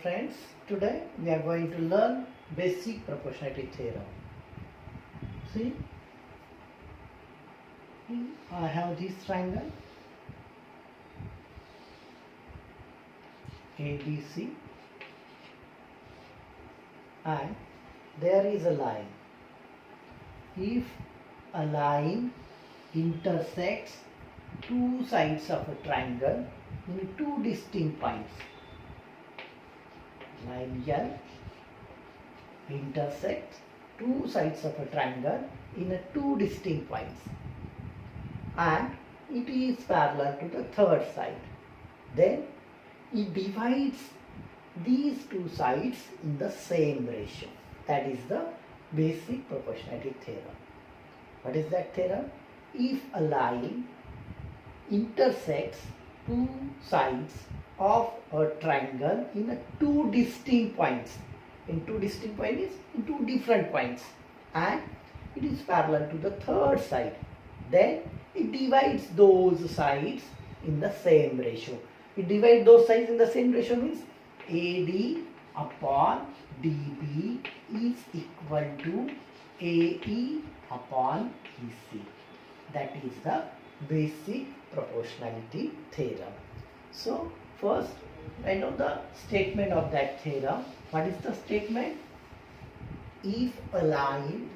friends, today we are going to learn basic proportionality theorem. See, I have this triangle ABC and there is a line. If a line intersects two sides of a triangle in two distinct points, line L intersects two sides of a triangle in two distinct points and it is parallel to the third side, then it divides these two sides in the same ratio. That is the basic proportionality theorem. What is that theorem? If a line intersects two sides of a triangle in two distinct points, in two different points, and it is parallel to the third side, then it divides those sides in the same ratio. It divides those sides in the same ratio means AD upon DB is equal to AE upon EC. That is the basic proportionality theorem. So first, I know the statement of that theorem. What is the statement? If a line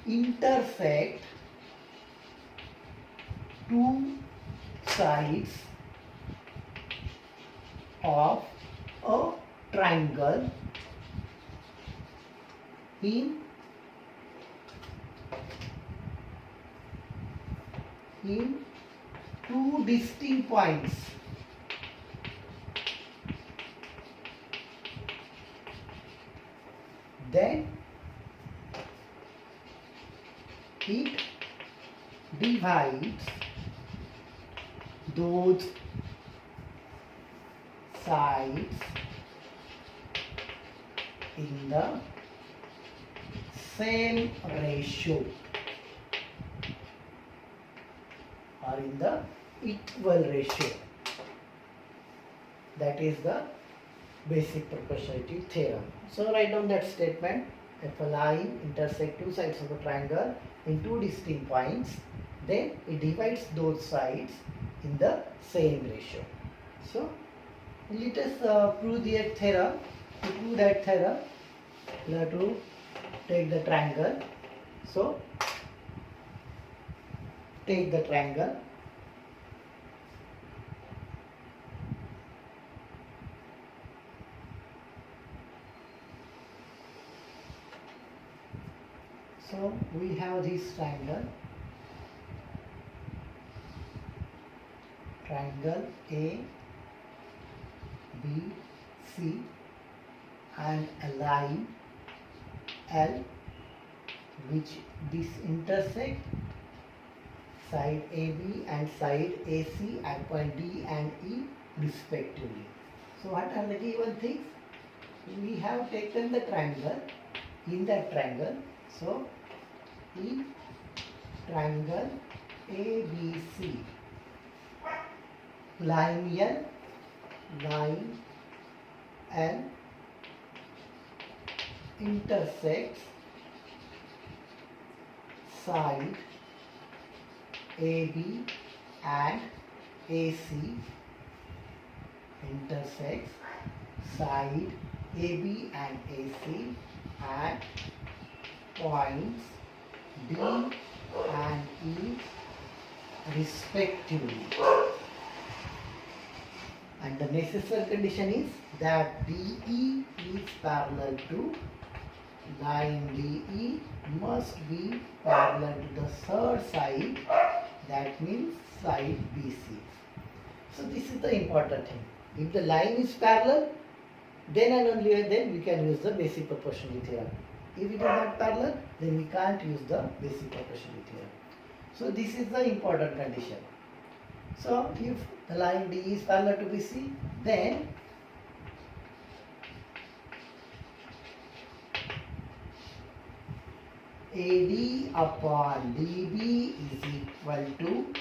intersect two sides of a triangle in two distinct points, then it divides those sides in the same ratio or in the equal ratio. That is the basic proportionality theorem. So write down that statement. If a line intersects two sides of a triangle in two distinct points, then it divides those sides in the same ratio. So let us prove the theorem. To prove that theorem, we have to take the triangle. So take the triangle. So we have this triangle A, B, C and a line L which this intersect side AB and side AC at point D and E respectively. So what are the given things? We have taken the triangle. In that triangle, so in triangle ABC, line L intersects side AB and AC, intersects side AB and AC at points D and E respectively. And the necessary condition is that DE is parallel to line DE must be parallel to the third side, that means side BC. So this is the important thing. If the line is parallel, then and only then we can use the basic proportionality theorem. If it is not parallel, then we can't use the basic proportionality theorem. So this is the important condition. So if the line D is parallel to BC, then AD upon DB is equal to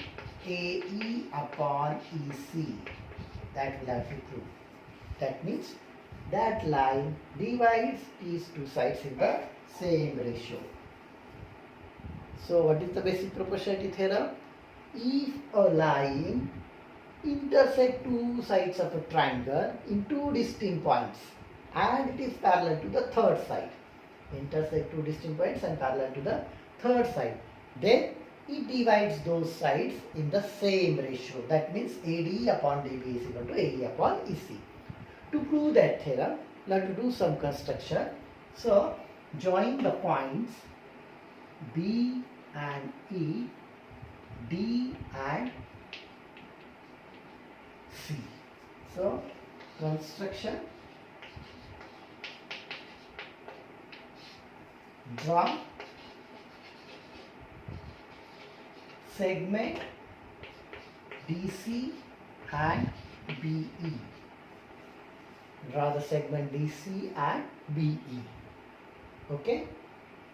AE upon EC. That will have to prove. That means that line divides these two sides in the same ratio. So what is the basic proportionality theorem? If a line intersects two sides of a triangle in two distinct points and it is parallel to the third side, intersect two distinct points and parallel to the third side, then it divides those sides in the same ratio. That means AD upon DB is equal to AE upon EC. To prove that theorem, we have to do some construction. So join the points B and E, D and C. So construction, draw segment DC and BE. Draw the segment DC and BE. Okay.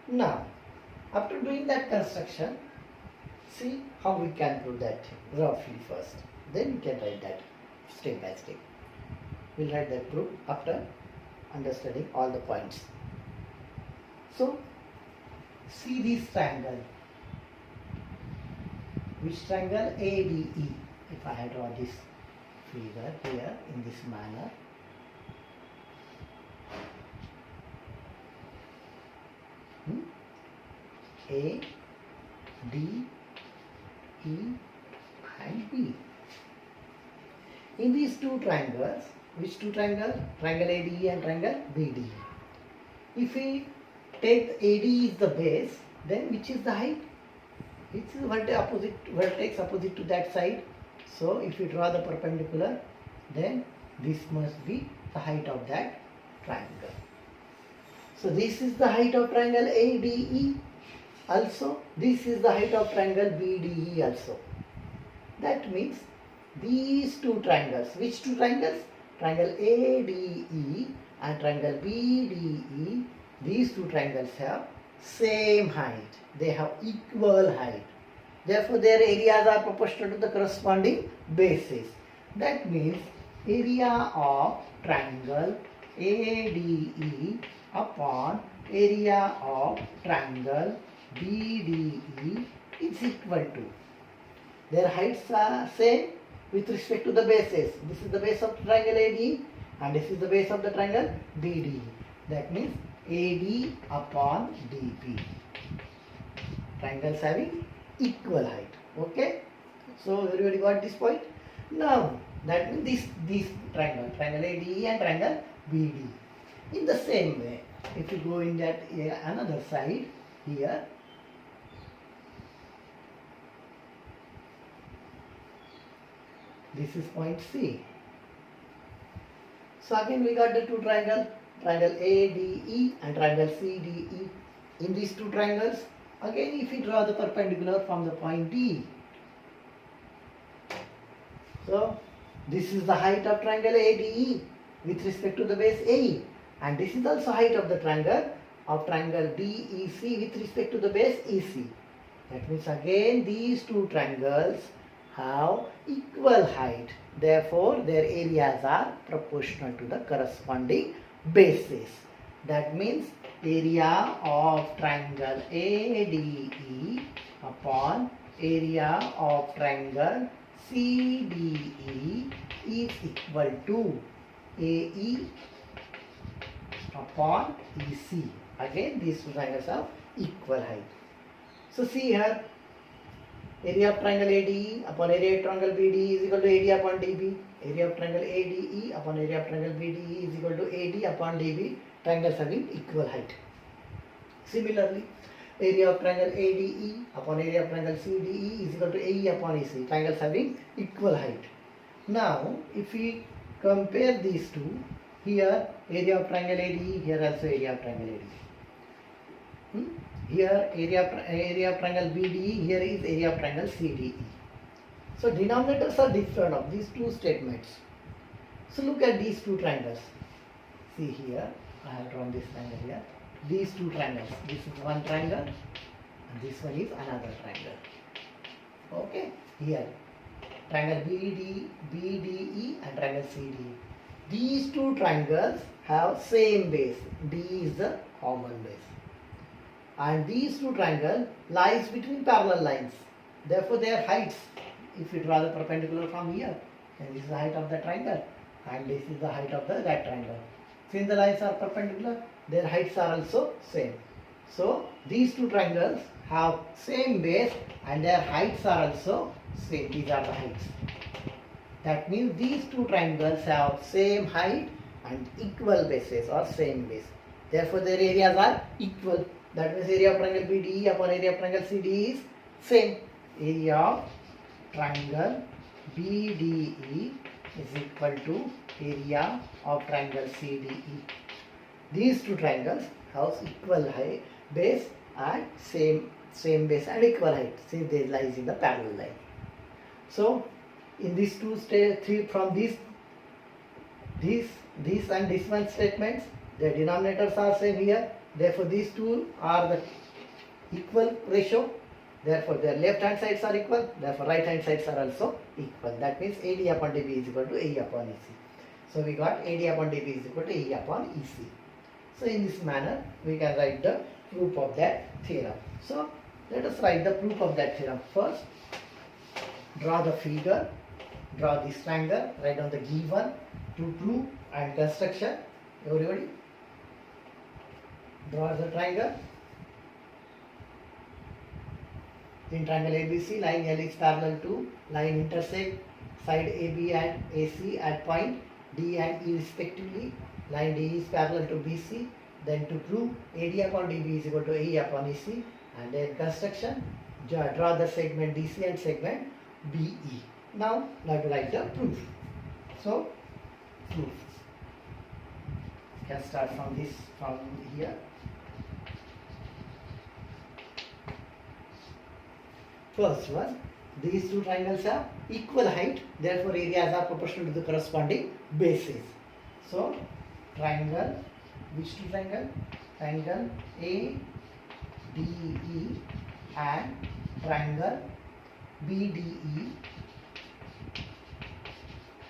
Now, after doing that construction, see how we can do that roughly first. Then we can write that step by step. We'll write that proof after understanding all the points. So, see this triangle. Which triangle? ADE. If I draw this figure here in this manner. A, D, E and B. In these two triangles, which two triangles? Triangle ADE and triangle BD. If we take AD is the base, then which is the height? Which is the vertex opposite to that side. So if we draw the perpendicular, then this must be the height of that triangle. So this is the height of triangle ADE. Also, this is the height of triangle BDE also. That means these two triangles, which two triangles? Triangle ADE and triangle BDE, these two triangles have same height. They have equal height. Therefore, their areas are proportional to the corresponding bases. That means area of triangle ADE upon area of triangle BDE is equal to. Their heights are same with respect to the bases. This is the base of the triangle ADE and this is the base of the triangle BDE. That means AD upon DP. Triangles having equal height. Okay? So everybody got this point? Now that means this triangle ADE and triangle BDE. In the same way, if you go in that another side here, this is point C. So again we got the two triangles, triangle ADE and triangle CDE. In these two triangles, again if we draw the perpendicular from the point D. So this is the height of triangle ADE with respect to the base AE. And this is also height of the triangle DEC with respect to the base EC. That means again these two triangles have equal height. Therefore, their areas are proportional to the corresponding bases. That means area of triangle ADE upon area of triangle CDE is equal to AE upon EC. Again, these two triangles have equal height. So see here, area of triangle ADE upon area of triangle BDE is equal to AD upon DB. Area of triangle ADE upon area of triangle BDE is equal to AD upon DB. Triangles having equal height. Similarly, area of triangle ADE upon area of triangle CDE is equal to AE upon EC. Triangles having equal height. Now, if we compare these two, here area of triangle ADE, here also area of triangle ADE. Here area of triangle BDE, here is area of triangle CDE. So denominators are different of these two statements. So look at these two triangles. See here, I have drawn this triangle here. These two triangles. This is one triangle and this one is another triangle. Okay, here triangle BDE and triangle CDE. These two triangles have same base. D is the common base. And these two triangles lies between parallel lines. Therefore, their heights, if you draw the perpendicular from here, then this is the height of the triangle and this is the height of that triangle. Since the lines are perpendicular, their heights are also same. So, these two triangles have same base and their heights are also same. These are the heights. That means these two triangles have same height and equal bases or same base. Therefore, their areas are equal. That means area of triangle BDE upon area of triangle CDE is same. Area of triangle BDE is equal to area of triangle CDE. These two triangles have equal height, base and same base and equal height since they lies in the parallel line. So, in these two from these and this one statements, the denominators are same here. Therefore, these two are the equal ratio. Therefore, their left hand sides are equal. Therefore, right hand sides are also equal. That means AD upon DB is equal to AE upon EC. So, we got AD upon DB is equal to AE upon EC. So, in this manner, we can write the proof of that theorem. So, let us write the proof of that theorem. First, draw the figure, draw this triangle, write down the given to prove and construction. Everybody, draw the triangle. In triangle ABC, line L is parallel to line intersect side AB and AC at point D and E respectively. Line D is parallel to BC. Then to prove AD upon DB is equal to AE upon EC. And then construction, draw the segment DC and segment BE. Now, let us write the proof. So, proof. You can start from here. First one, these two triangles have equal height, therefore areas are proportional to the corresponding bases. So, triangle, which two triangle? Triangle ADE and triangle BDE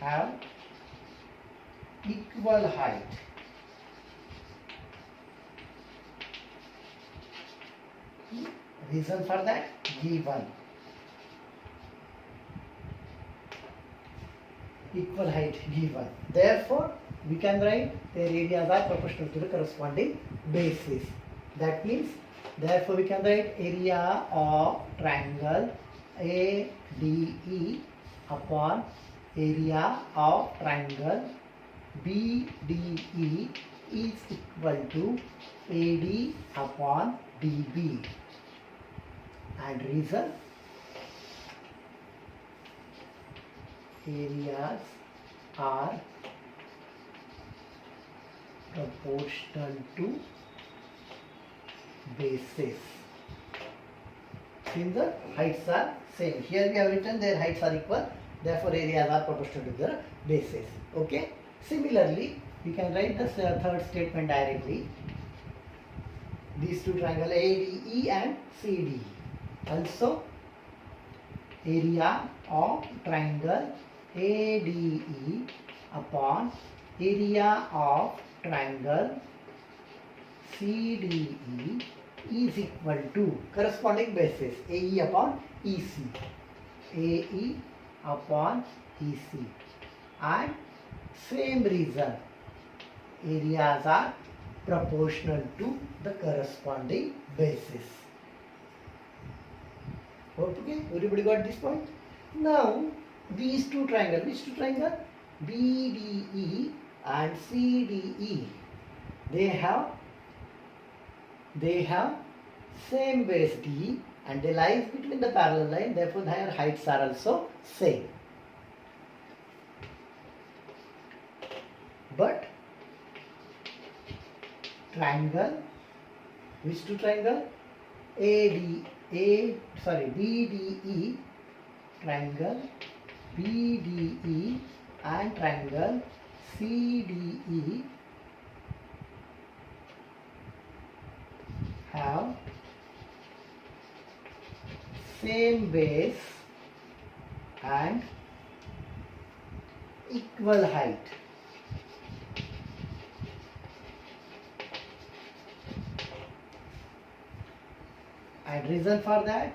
have equal height. Reason for that given. Equal height given. Therefore, we can write their areas are proportional to the corresponding bases. That means, therefore, we can write area of triangle ADE upon area of triangle BDE is equal to AD upon DB. And reason, areas are proportional to bases. Since the heights are same. Here we have written their heights are equal, therefore areas are proportional to their bases. Okay. Similarly, we can write the third statement directly. These two triangles ADE and CDE. Also, area of triangle ADE upon area of triangle CDE is equal to corresponding bases AE upon EC. AE upon EC. And same reason, areas are proportional to the corresponding bases. Okay, everybody got this point? Now, these two triangles, which two triangles? BDE and CDE, they have same base D and they lie between the parallel line, therefore their heights are also same. But triangle, which two triangle? BDE, triangle BDE and triangle CDE have same base and equal height. And reason for that,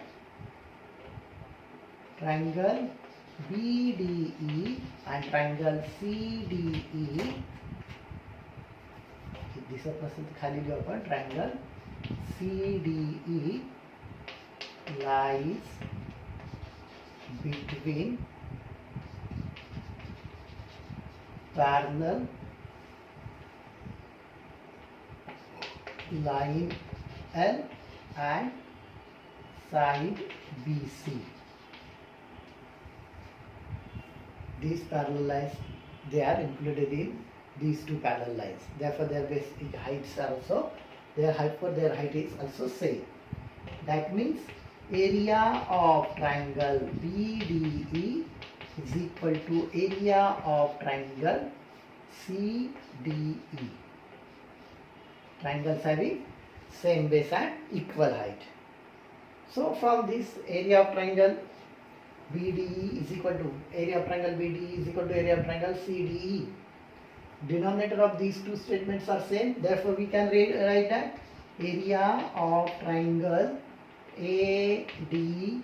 triangle BDE and triangle CDE, दिसत नसेल तर खाली लिहू आपण, triangle CDE lies between parallel line L and side BC. These parallel lines, they are included in these two parallel lines. Therefore, their basic heights are also, their height is also same. That means area of triangle BDE is equal to area of triangle CDE. Triangles having same base and equal height. So from this, area of triangle BDE is equal to area of triangle BDE is equal to area of triangle CDE. Denominator of these two statements are same. Therefore, we can write that area of triangle ADE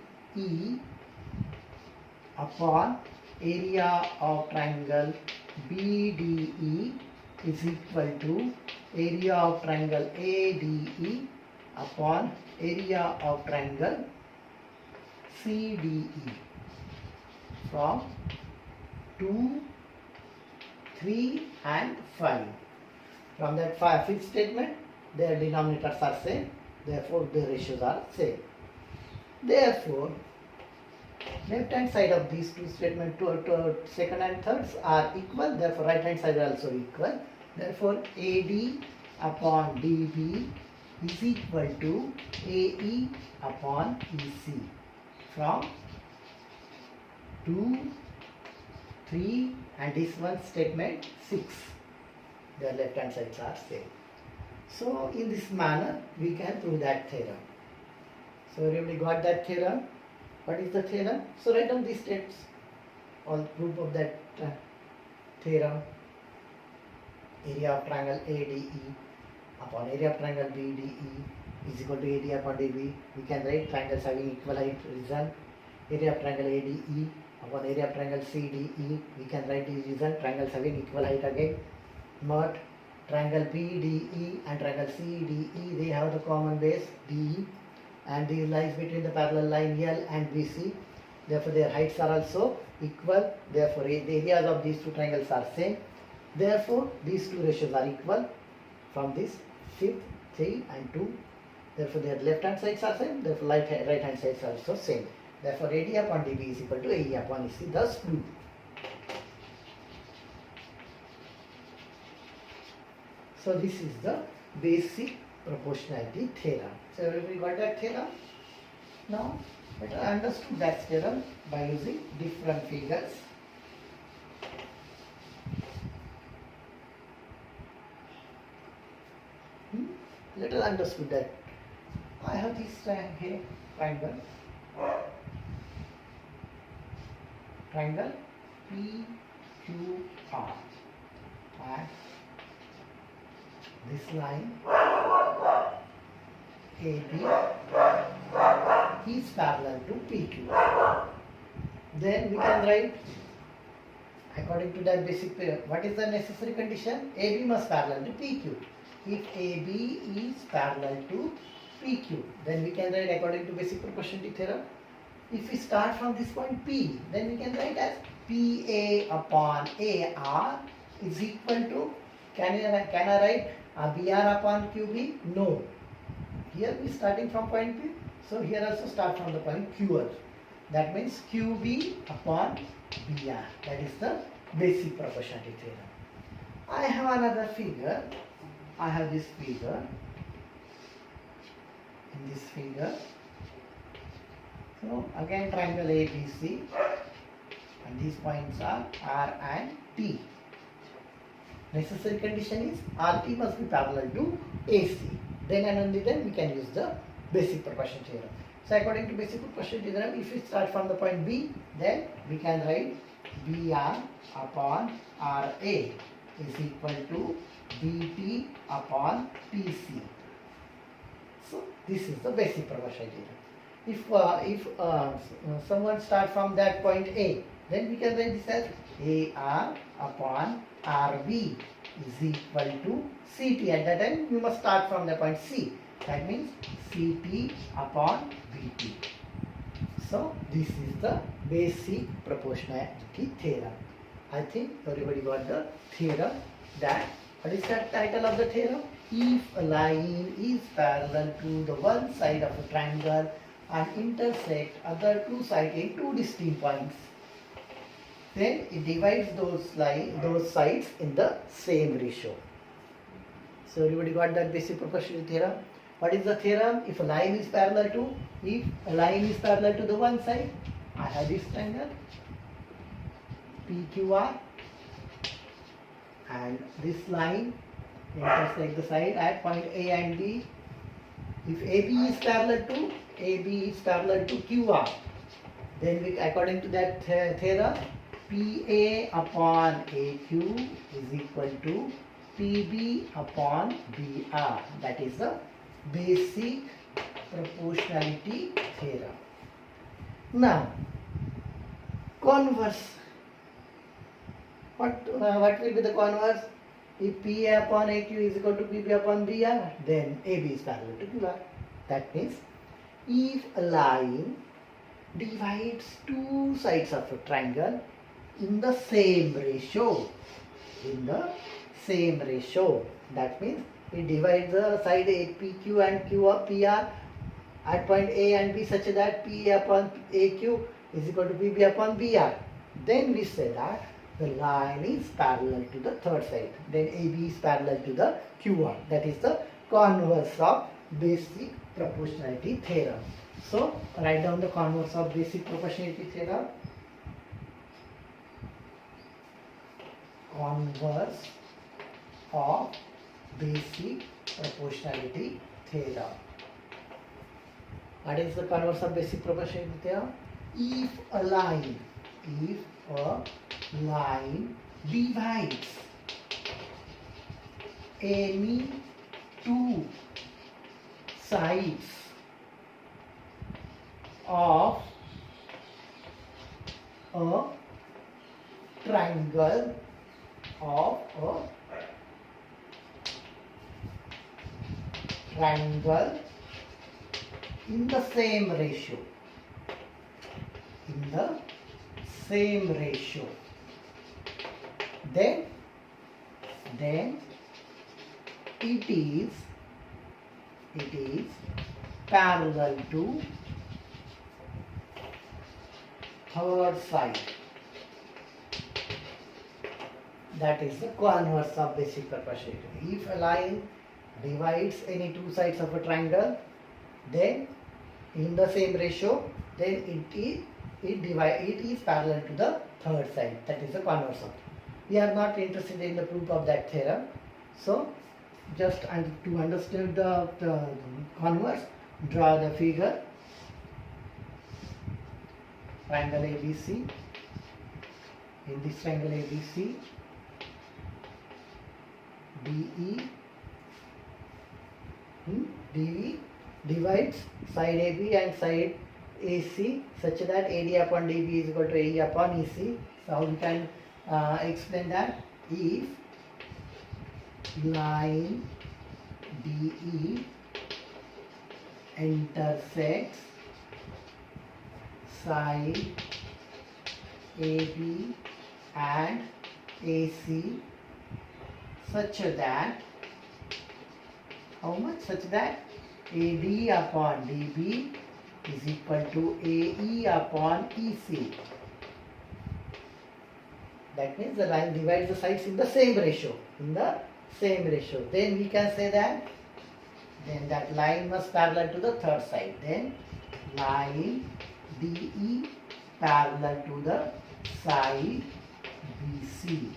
upon area of triangle BDE is equal to area of triangle ADE upon area of triangle CDE. From 2, 3 and 5. From that fifth statement, their denominators are same. Therefore, the ratios are same. Therefore, left hand side of these two statements, to second and thirds, are equal. Therefore, right hand side are also equal. Therefore, AD upon DB is equal to AE upon EC. From 2, 3 and this one statement 6. Their left hand sides are same. So in this manner we can prove that theorem. So everybody got that theorem? What is the theorem? So write down these steps. All proof of that theorem. Area of triangle ADE upon area of triangle BDE is equal to AD upon DB. We can write triangles having equal height. Result. Area of triangle ADE upon area of triangle CDE. We can write the result. Triangles having equal height again. But triangle BDE and triangle CDE, they have the common base DE, and these lies between the parallel line L and BC. Therefore, their heights are also equal. Therefore, the areas of these two triangles are same. Therefore, these two ratios are equal. From this, fifth, 3 and 2. Therefore, their left hand sides are same. Therefore, right hand sides are also same. Therefore, AD upon DB is equal to AE upon EC. Thus, proved. So this is the basic proportionality theorem. So everybody got that theorem? Now let us understand that theorem by using different figures. Let us understand that. I have this here triangle. Triangle PQR. And this line AB is parallel to PQ. Then we can write according to that basic pair. What is the necessary condition? AB must parallel to PQ. If AB is parallel to PQ, then we can write according to basic proportionality theorem. If we start from this point P, then we can write as PA upon AR is equal to, can I write BR upon QB? No. Here we starting from point P. So here also start from the point QR. That means QB upon BR. That is the basic proportionality theorem. I have another figure. I have this figure. In this figure. So again triangle ABC. And these points are R and T. Necessary condition is RT must be parallel to AC. Then and only then we can use the basic proportionality theorem. So according to basic proportionality theorem, if we start from the point B, then we can write BR upon RA is equal to BT upon PC. So this is the basic proportionality theorem. If someone start from that point A, then we can write this as AR upon RB is equal to CT. At that time, you must start from the point C. That means CT upon BT. So this is the basic proportionality theorem. I think everybody got the theorem. That what is the title of the theorem? If a line is parallel to the one side of a triangle and intersect other two sides in two distinct points, then it divides those sides in the same ratio. So everybody got that basic proportionality theorem. What is the theorem? If a line is parallel to the one side, I have this triangle PQR, and this line intersect the side at point A and B. If AB is parallel to QR, then we, according to that theorem, PA upon AQ is equal to PB upon BR. That is the basic proportionality theorem. Now, converse. What will be the converse? If PA upon AQ is equal to PB upon BR, then AB is parallel to QR. That means if a line divides two sides of a triangle in the same ratio, that means it divides the side PQ and PR at point A and B such that PA upon AQ is equal to PB upon BR. Then we say that the line is parallel to the third side. Then AB is parallel to the QR. That is the converse of basic proportionality theorem. So write down the converse of basic proportionality theorem. Converse of basic proportionality theorem. What is the converse of basic proportionality theorem? If a line divides any two sides of a triangle in the same ratio, then it is parallel to third side. That is the converse of basic proportionality. If a line divides any two sides of a triangle, then in the same ratio, then it is parallel to the third side. That is the converse of. We are not interested in the proof of that theorem. So just to understand the converse, draw the figure. Triangle ABC. In this triangle ABC, DE divides side AB and side AC such that AD upon DB is equal to AE upon EC. So how we can explain that? If line DE intersects side AB and AC such that AD upon DB is equal to AE upon EC. That means the line divides the sides in the same ratio. Then we can say that that line must parallel to the third side. Then line DE parallel to the side BC.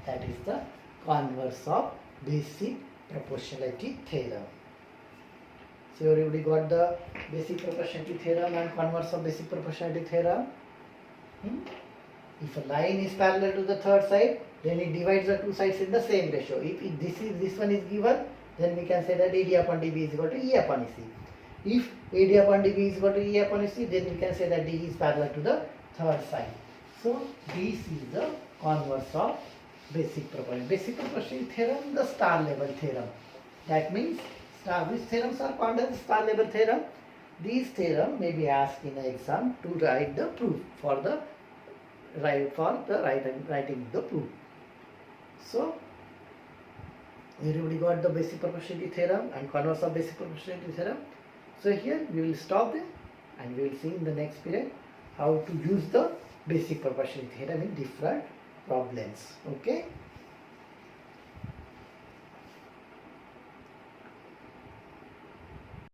That is the converse of basic proportionality theorem. So everybody got the basic proportionality theorem and converse of basic proportionality theorem. If a line is parallel to the third side, then it divides the two sides in the same ratio. If this one is given, then we can say that AD upon DB is equal to E upon EC. If AD upon DB is equal to E upon EC, then we can say that DE is parallel to the third side. So this is the converse of basic proportionality. Basic proportionality theorem, the star level theorem. That means which theorems are called as star level theorem? These theorem may be asked in the exam to write the proof writing the proof. So everybody got the basic proportionality theorem and converse of basic proportionality theorem. So here we will stop there and we will see in the next period how to use the basic proportionality theorem in different problems. Okay.